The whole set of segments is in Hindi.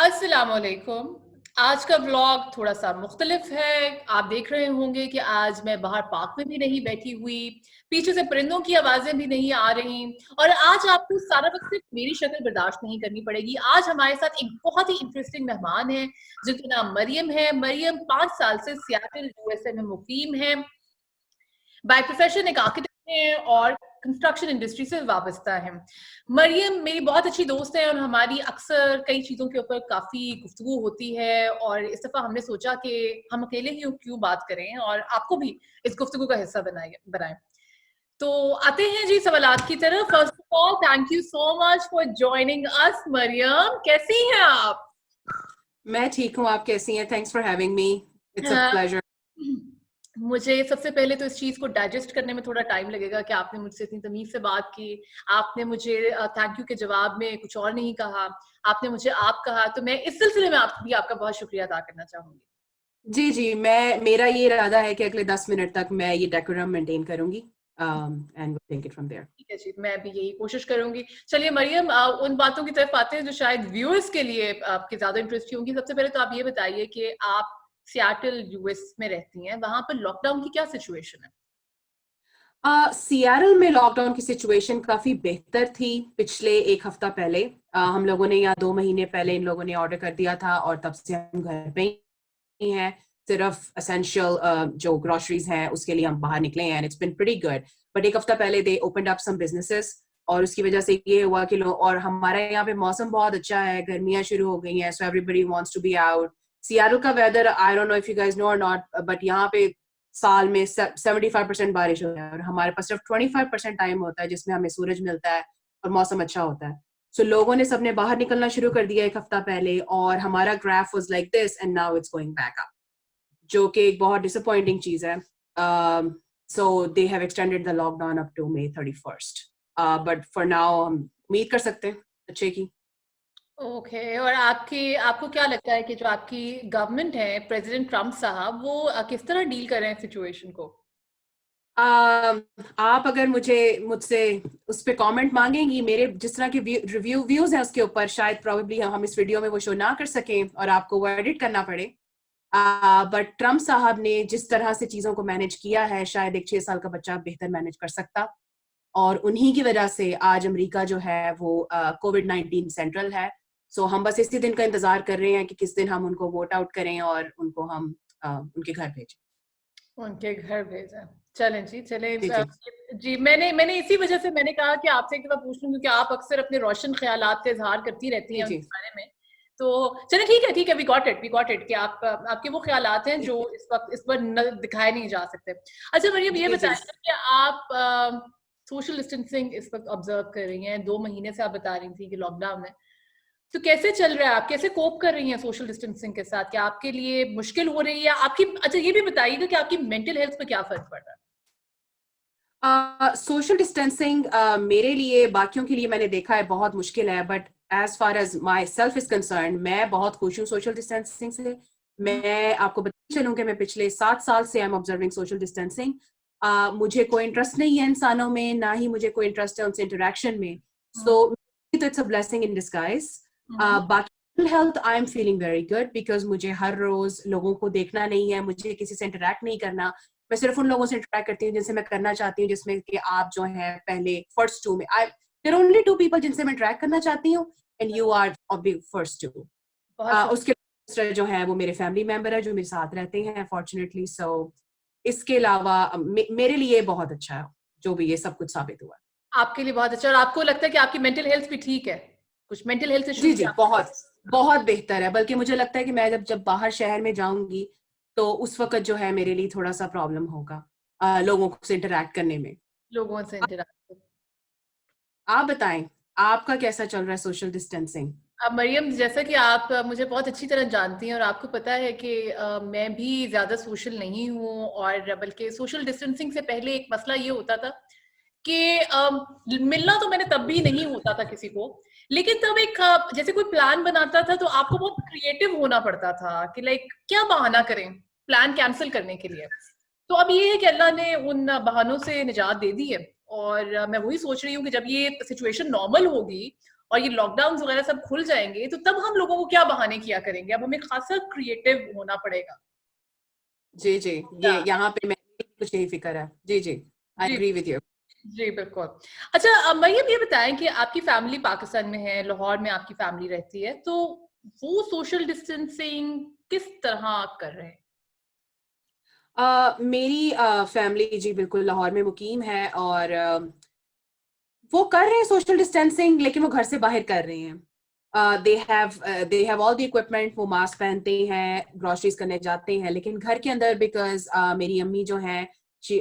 अस्सलामुअलैकुम। आज का व्लॉग थोड़ा-सा मुख्तलिफ है। आप देख रहे होंगे कि आज मैं बाहर पार्क में भी नहीं बैठी हुई, पीछे से परिंदों की आवाज़ें भी नहीं आ रही और आज आपको सारा वक़्त सिर्फ़ मेरी शक्ल बर्दाश्त नहीं करनी पड़ेगी। आज हमारे साथ एक बहुत ही इंटरेस्टिंग मेहमान हैं, जिनका नाम मरियम है। मरियम 5 साल से सियाटल यूएसए में मुक़ीम है। बाय प्रोफेशन एक आर्किटेक्ट हैं और कंस्ट्रक्शन इंडस्ट्री से वाबस्ता हैं। मरियम मेरी बहुत अच्छी दोस्त है और हमारी अक्सर कई चीज़ों के ऊपर काफ़ी गुफ्तगू होती है और इस दफ़ा हमने सोचा कि हम अकेले ही क्यों बात करें और आपको भी इस गुफ्तगू का हिस्सा बनाएँ। तो आते हैं जी सवालात की तरफ। First of all thank you so much for joining us Mariam, कैसी हैं आप? मैं ठीक हूँ, आप कैसी हैं? Thanks for having me, it's a हाँ। प्लेजर। मुझे सबसे पहले तो इस चीज़ को डाइजेस्ट करने में थोड़ा टाइम लगेगा कि आपने मुझसे इतनी तमीज़ से बात की। आपने मुझे थैंक यू के जवाब में कुछ और नहीं कहा, आपने मुझे आप कहा, तो मैं इस सिलसिले में आपका बहुत शुक्रिया अदा करना चाहूँगी। जी, जी, मेरा ये इरादा है कि अगले 10 मिनट तक मैं ये डेकोरम मेंटेन करूँगी and will take it from there. ठीक है जी, मैं भी यही कोशिश करूँगी। चलिए मरियम, उन बातों की तरफ आते हैं जो शायद व्यूअर्स के लिए आपके ज़्यादा इंटरेस्टिंग होंगी। सबसे पहले तो आप ये बताइए कि आप सिएटल यूएस में रहती हैं, वहाँ पर लॉकडाउन की क्या सिचुएशन है? सिएटल में लॉकडाउन की सिचुएशन काफ़ी बेहतर थी पिछले 1 हफ्ता पहले। हम लोगों ने या 2 महीने पहले इन लोगों ने ऑर्डर कर दिया था और तब से हम घर पे ही हैं। सिर्फ एसेंशियल जो ग्रोसरीज़ हैं उसके लिए हम बाहर निकले हैं and it's been pretty good. But 1 हफ्ता पहले they opened up some businesses और उसकी वजह से ये हुआ कि लोग और हमारे यहाँ पे मौसम बहुत अच्छा है, गर्मियाँ शुरू हो गई हैं, so everybody wants to be out. Seattle का weather I don't know if you guys know और नॉट बट यहाँ पे साल में 75% बारिश होता है और हमारे पास सिर्फ 25% टाइम होता है जिसमें हमें सूरज मिलता है और मौसम अच्छा होता है। सो लोगों ने सबने बाहर निकलना शुरू कर दिया 1 हफ्ता पहले और हमारा graph was like this and now it's going back up, जो कि एक बहुत डिसअपॉइंटिंग चीज है। So they have extended the lockdown up to May 31st, but for now हम उम्मीद कर सकते हैं अच्छे की। ओके। और आपकी आपको क्या लगता है कि जो आपकी गवर्नमेंट है, प्रेसिडेंट ट्रम्प साहब, वो किस तरह डील कर रहे हैं सिचुएशन को? आप अगर मुझसे उस पे कमेंट मांगेंगी, मेरे जिस तरह के व्यूज हैं उसके ऊपर शायद प्रोबेबली हम इस वीडियो में वो शो ना कर सकें और आपको वो एडिट करना पड़े। बट ट्रम्प साहब ने जिस तरह से चीजों को मैनेज किया है शायद एक 6 साल का बच्चा बेहतर मैनेज कर सकता और उन्हीं की वजह से आज अमेरिका जो है वो कोविड-19 सेंट्रल है। सो हम बस इसी दिन का इंतजार कर रहे हैं कि किस दिन हम उनको वोट आउट करें और उनको हम उनके घर भेजें। उनके घर भेजा। चलें जी, चलें। जी, जी। जी, मैंने मैंने इसी वजह से मैंने कहा कि आपसे एक दफ़ा पूछ लूँ, क्योंकि आप अक्सर अपने रोशन ख़्यालात का इज़हार करती रहती जी, हैं जी। उनके बारे में। तो चलें ठीक है, वी गॉट इट कि आप आपके वो ख़्यालात हैं जो इस वक़्त इस पर न दिखाए नहीं जा सकते। अच्छा मरियम, ये जी, जी। बताइए कि आप सोशल डिस्टेंसिंग इस वक़्त ऑब्ज़र्व कर रही हैं, 2 महीने से आप बता रही थी कि लॉकडाउन है। तो कैसे चल रहा है? आप कैसे कोप कर रही हैं सोशल डिस्टेंसिंग के साथ? क्या आपके लिए मुश्किल हो रही है? आपकी अच्छा ये भी बताइएगा कि आपकी मेंटल हेल्थ पे क्या फ़र्क पड़ रहा है? सोशल डिस्टेंसिंग मेरे लिए बाकियों के लिए मैंने देखा है बहुत मुश्किल है, but as far as myself is concern मैं बहुत खुश हूँ सोशल डिस्टेंसिंग से। हुँ, मैं आपको बताती चलूँ कि मैं पिछले 7 साल से I am observing social distancing. मुझे कोई इंटरेस्ट नहीं है इंसानों में, ना ही मुझे कोई इंटरेस्ट है उनसे इंटरेक्शन में। हुँ, सो तो it's a blessing in disguise. हुँ, बाकी health I am feeling very good because मुझे हर रोज लोगों को देखना नहीं है, मुझे किसी से इंटरेक्ट नहीं करना। मैं सिर्फ उन लोगों से इंटरेक्ट करती हूँ जिनसे मैं करना चाहती हूँ, जिसमें कि आप जो है पहले फर्स्ट टू में आई देयर ओनली 2 people जिनसे मैं इंटरेक्ट करना चाहती हूँ and you are of the first to. बहुत शुक्रिया। उसके दूसरे जो है वो मेरे फैमिली मेंबर है जो मेरे साथ रहते हैं फॉर्चुनेटली। सो इसके अलावा मेरे लिए बहुत अच्छा है जो भी ये सब कुछ साबित हुआ। आपके लिए बहुत अच्छा। और आपको लगता है कि आपकी मेंटल हेल्थ भी ठीक है? कुछ मेंटल हेल्थ जी, इश्यूज़ भी जी, आपको? बहुत बहुत बेहतर है, बल्कि मुझे लगता है कि मैं जब जब बाहर शहर में जाऊंगी तो उस वक्त जो है मेरे लिए थोड़ा सा प्रॉब्लम होगा लोगों से इंटरेक्ट करने में। लोगों से इंटरैक्ट? आप बताएं, आपका कैसा चल रहा है सोशल डिस्टेंसिंग? अब मरियम, जैसा कि आप मुझे बहुत अच्छी तरह जानती हैं और आपको पता है कि मैं भी ज़्यादा सोशल नहीं हूँ, और बल्कि सोशल डिस्टेंसिंग से पहले एक मसला ये होता था कि मिलना तो मैंने तब भी नहीं होता था किसी को, लेकिन तब एक जैसे कोई प्लान बनाता था तो आपको बहुत क्रिएटिव होना पड़ता था कि लाइक क्या बहाना करें प्लान कैंसिल करने के लिए। तो अब ये है कि अल्लाह ने उन बहानों से निजात दे दी है, और मैं वही सोच रही हूँ कि जब ये सिचुएशन नॉर्मल होगी और ये लॉकडाउन वगैरह सब खुल जाएंगे, तो तब हम लोगों को क्या बहाने किया करेंगे? अब हमें खासा क्रिएटिव होना पड़ेगा। जी जी, ये या, यहाँ पे मैं कुछ यही फिक्र है। जी जी, आई जी एग्री विद यू। जी बिल्कुल। अच्छा, मरियम ये बताएं कि आपकी फैमिली पाकिस्तान में है, लाहौर में आपकी फैमिली रहती है, तो वो सोशल डिस्टेंसिंग किस तरह आप कर रहे हैं? मेरी फैमिली जी बिल्कुल लाहौर में मुकीम है, और वो कर रहे हैं सोशल डिस्टेंसिंग, लेकिन वो घर से बाहर कर रहे हैं। They have all the equipment, वो मास्क पहनते हैं, ग्रोसरीज करने जाते हैं, लेकिन घर के अंदर बिकॉज मेरी अम्मी जो हैं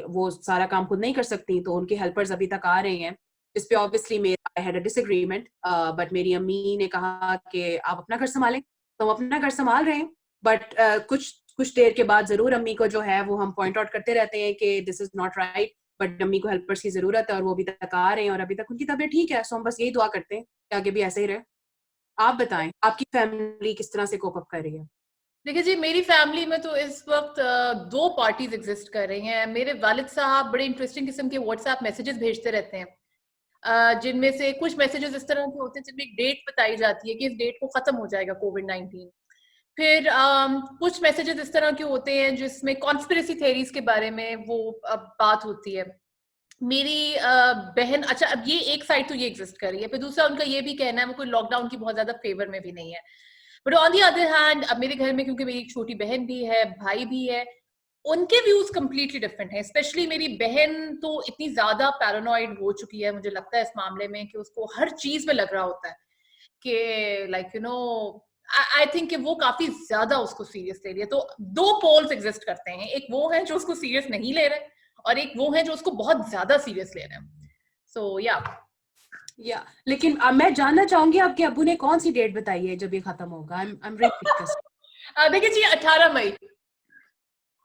वो सारा काम खुद नहीं कर सकती, तो उनके हेल्पर्स अभी तक आ रहे हैं, जिस पे ऑब्वियसली मेरा I had a disagreement, but मेरी अम्मी ने कहा कि आप अपना घर संभालें, तो हम अपना घर संभाल रहे हैं। बट कुछ कुछ देर के बाद जरूर अम्मी को जो है वो हम पॉइंट आउट करते रहते हैं कि this is not right, but अम्मी को हेल्पर्स की जरूरत है, और वो अभी तक आ रहे हैं, और अभी तक उनकी तबीयत ठीक है, सो हम बस यही दुआ करते हैं कि आगे भी ऐसे ही रहे। आप बताएं, आपकी फैमिली किस तरह से कोप अप कर रही है? देखिए जी, मेरी फैमिली में तो इस वक्त दो पार्टीज एग्जिस्ट कर रही हैं। मेरे वालिद साहब बड़े इंटरेस्टिंग किस्म के व्हाट्सएप मैसेजेस भेजते रहते हैं, जिनमें से कुछ मैसेजेस इस तरह के होते हैं जिनमें एक डेट बताई जाती है कि इस डेट को खत्म हो जाएगा कोविड-19। फिर कुछ मैसेजेस इस तरह के होते हैं जिसमें कॉन्स्पिरेसी थ्योरीज के बारे में वो बात होती है। मेरी बहन, अच्छा अब ये एक साइड तो ये एग्जिस्ट कर रही है, फिर दूसरा उनका ये भी कहना है वो कोई लॉकडाउन की बहुत ज्यादा फेवर में भी नहीं है। But on the other hand, अब मेरे घर में क्योंकि मेरी एक छोटी बहन भी है, भाई भी है, उनके व्यूज कंप्लीटली डिफरेंट हैं। स्पेशली मेरी बहन तो इतनी ज्यादा पैरानॉइड हो चुकी है, मुझे लगता है इस मामले में कि उसको हर चीज में लग रहा होता है कि like you know, I think कि वो काफी ज्यादा उसको सीरियस ले रही है। तो दो पोल्स एग्जिस्ट करते हैं, एक वो है जो उसको सीरियस नहीं ले रहे, और एक वो है जो उसको बहुत ज्यादा सीरियस ले रहे हैं। सो या लेकिन मैं जानना चाहूंगी आपके अब्बू ने कौन सी डेट बताई है जब ये खत्म होगा? I am really curious. देखिए जी, 18 मई।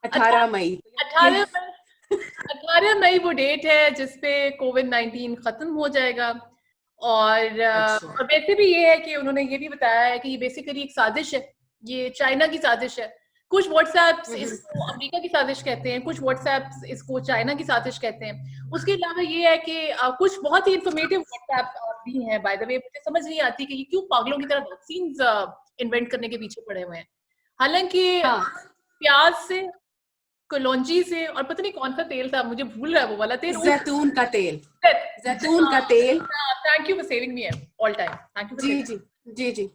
18 मई? ये 18 मई, 18 मई वो डेट है जिसपे कोविड-19 खत्म हो जाएगा। अच्छा। और वैसे भी ये है कि उन्होंने ये भी बताया है कि ये बेसिकली एक साजिश है, ये चाइना की साजिश है। कुछ व्हाट्सएप्स इसको अमेरिका की साजिश कहते हैं, कुछ व्हाट्सएप्स इसको चाइना की साजिश कहते हैं। उसके अलावा ये है कि कुछ बहुत ही इंफॉर्मेटिव व्हाट्सएप भी हैं। बाय द वे, मुझे समझ नहीं आती कि ये क्यों पागलों की तरह वैक्सीन इन्वेंट करने के पीछे पड़े हुए हैं। हालांकि हाँ, प्याज से, कलौंजी से, और पता नहीं कौन सा तेल था, मुझे भूल रहा है वो वाला तेल। जैतून का तेल, जैतून का तेल। Thank you for saving me all time, thank you for जी सेविंग। जी जी जी।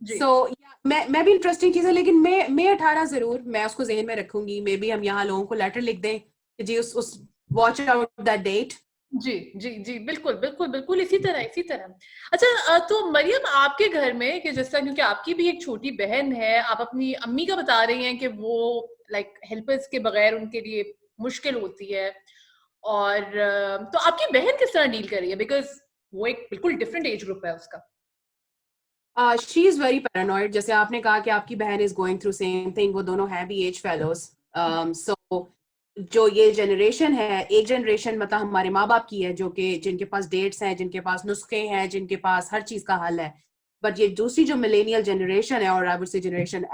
जी सो मैं भी इंटरेस्टिंग चीज है, लेकिन मैं 18 जरूर मैं उसको जहन में रखूंगी। मे बी हम यहाँ लोगों को लेटर लिख दें कि जी उस वॉच आउट दैट डेट। जी जी जी, बिल्कुल बिल्कुल बिल्कुल, इसी तरह इसी तरह। अच्छा, तो मरियम आपके घर में कि जिस तरह, क्योंकि आपकी भी एक छोटी बहन है, आप अपनी अम्मी का बता रही हैं कि वो लाइक हेल्पर्स के बगैर उनके लिए मुश्किल होती है, और तो आपकी बहन किस तरह डील कर रही है? बिकॉज वो एक बिल्कुल डिफरेंट एज ग्रुप है उसका। She is very paranoid. जैसे आपने कहा कि आपकी बहन is going through same thing, वो दोनों हैं भी एज फेलोज। सो जो ये जनरेशन है, एक जनरेशन मतलब हमारे माँ बाप की है, जो कि जिनके पास डेट्स हैं, जिनके पास नुस्खे हैं, जिनके पास हर चीज का हल है। बट ये दूसरी जो मिलेनियल जनरेशन है, और I would say generation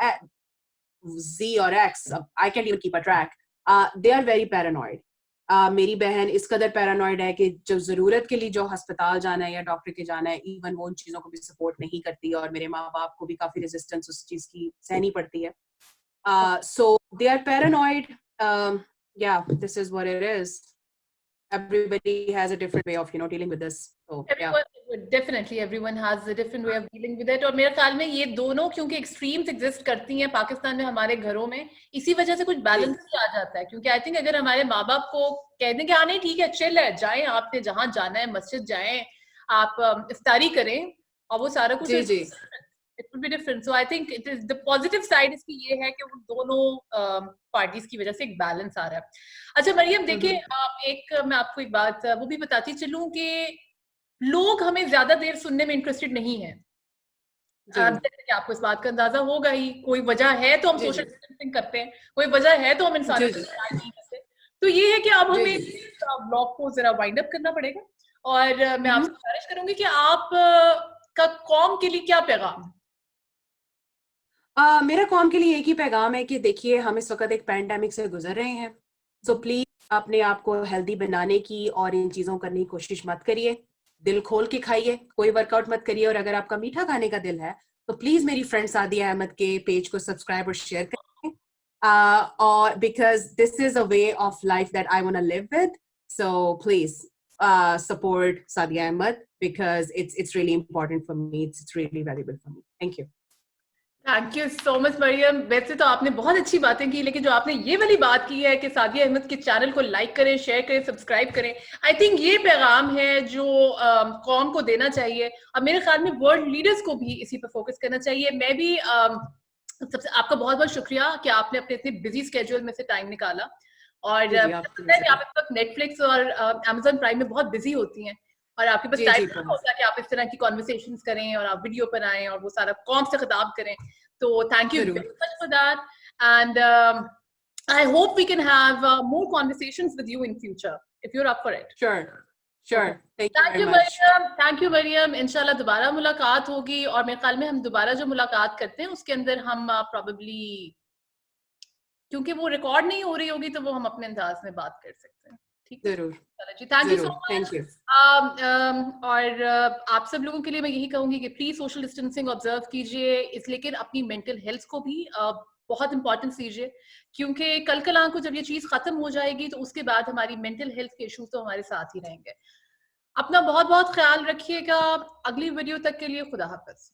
Z और X, I can't even keep a track, they are very paranoid. मेरी बहन इस कदर पैरानॉइड है कि जब जरूरत के लिए जो अस्पताल जाना है या डॉक्टर के जाना है, इवन वो उन चीजों को भी सपोर्ट नहीं करती, और मेरे माँ बाप को भी काफी रेजिस्टेंस उस चीज की सहनी पड़ती है। So they are paranoid. Yeah, this is what it is. Everybody has a different way of, dealing with this. So yeah. Definitely everyone has a different way of dealing with it, और मेरे ख्याल में ये दोनों क्योंकि एक्सट्रीम्स एग्जिस्ट करती हैं पाकिस्तान में हमारे घरों में, इसी वजह से कुछ जी बैलेंस भी आ जाता है। क्योंकि आई थिंक अगर हमारे माँ बाप को कह दें कि हाँ नहीं ठीक है, चिल है, जाएं आपने जहां जाना है, मस्जिद जाएं, आप इफ्तारी करें, और वो सारा कुछ, जी जी it will be different. So I think it is the positive side इसकी ये है कि उन दोनों पार्टीज की वजह से एक बैलेंस आ रहा है। अच्छा मरियम, देखिए एक मैं आपको एक बात वो भी बताती चलूं कि लोग हमें ज्यादा देर सुनने में इंटरेस्टेड नहीं है। जी जैसे कि आपको इस बात का अंदाजा होगा ही, कोई वजह है तो हम जी सोशल जी डिस्टेंसिंग करते हैं, कोई वजह है तो हम इंसानों जी से जी बात नहीं करते। तो ये है कि अब जी हमें जी ब्लॉग को जरा वाइंड अप करना पड़ेगा, और मैं हम्म। आपसे गुजारिश करूंगी कि आप का कौम के लिए क्या पैगाम है? मेरा कौम के लिए एक ही पैगाम है कि देखिए, हम इस वक्त एक पैंडेमिक से गुजर रहे हैं। सो प्लीज अपने आप को हेल्दी बनाने की और इन चीजों करने की कोशिश मत करिए। दिल खोल के खाइए, कोई वर्कआउट मत करिए, और अगर आपका मीठा खाने का दिल है तो प्लीज मेरी फ्रेंड सादिया अहमद के पेज को सब्सक्राइब और शेयर करें, और because this is a way of life that I want to live with, so please support Sadia Ahmed because it's really important for me, it's really valuable for me. Thank you. Thank you so much Mariam. वैसे तो आपने बहुत अच्छी बातें की, लेकिन जो आपने ये वाली बात की है कि सादिया अहमद के चैनल को लाइक करें, शेयर करें, सब्सक्राइब करें, आई थिंक ये पैगाम है जो कौम को देना चाहिए। अब मेरे ख्याल में वर्ल्ड लीडर्स को भी इसी पर फोकस करना चाहिए। मैं भी सबसे आपका बहुत बहुत शुक्रिया कि आपने अपने इतने बिजी स्केड्यूल में से टाइम निकाला, और पता है कि आप इस वक्त नेटफ्लिक्स और अमेजन प्राइम में बहुत बिजी होती हैं, और आपके पास टाइम नहीं होता कि आप इस तरह की कॉन्वर्सेशंस करें और आप वीडियो पर आएं और वो सारा कौम से खिताब करें। तो thank you very much for that, and I hope we can have more conversations with you in future if you are up for it. Sure. Thank you Mariam, thank you Mariam. इंशाल्लाह दोबारा मुलाकात होगी, और मेरे ख्याल में हम दोबारा जो मुलाकात करते हैं उसके अंदर हम प्रोबेबली, क्योंकि वो रिकॉर्ड नहीं हो रही होगी, तो वो हम अपने अंदाज में बात कर सकते हैं। ठीक है, जरूर जी, thank you so much. Thank you. और आप सब लोगों के लिए मैं यही कहूंगी कि प्लीज सोशल डिस्टेंसिंग ऑब्जर्व कीजिए, इस लेकिन अपनी मेंटल हेल्थ को भी बहुत इंपॉर्टेंस दीजिए, क्योंकि कल कल को जब ये चीज खत्म हो जाएगी तो उसके बाद हमारी मेंटल हेल्थ के इश्यूज तो हमारे साथ ही रहेंगे। अपना बहुत बहुत ख्याल रखिएगा। अगली वीडियो तक के लिए खुदा हाफिज।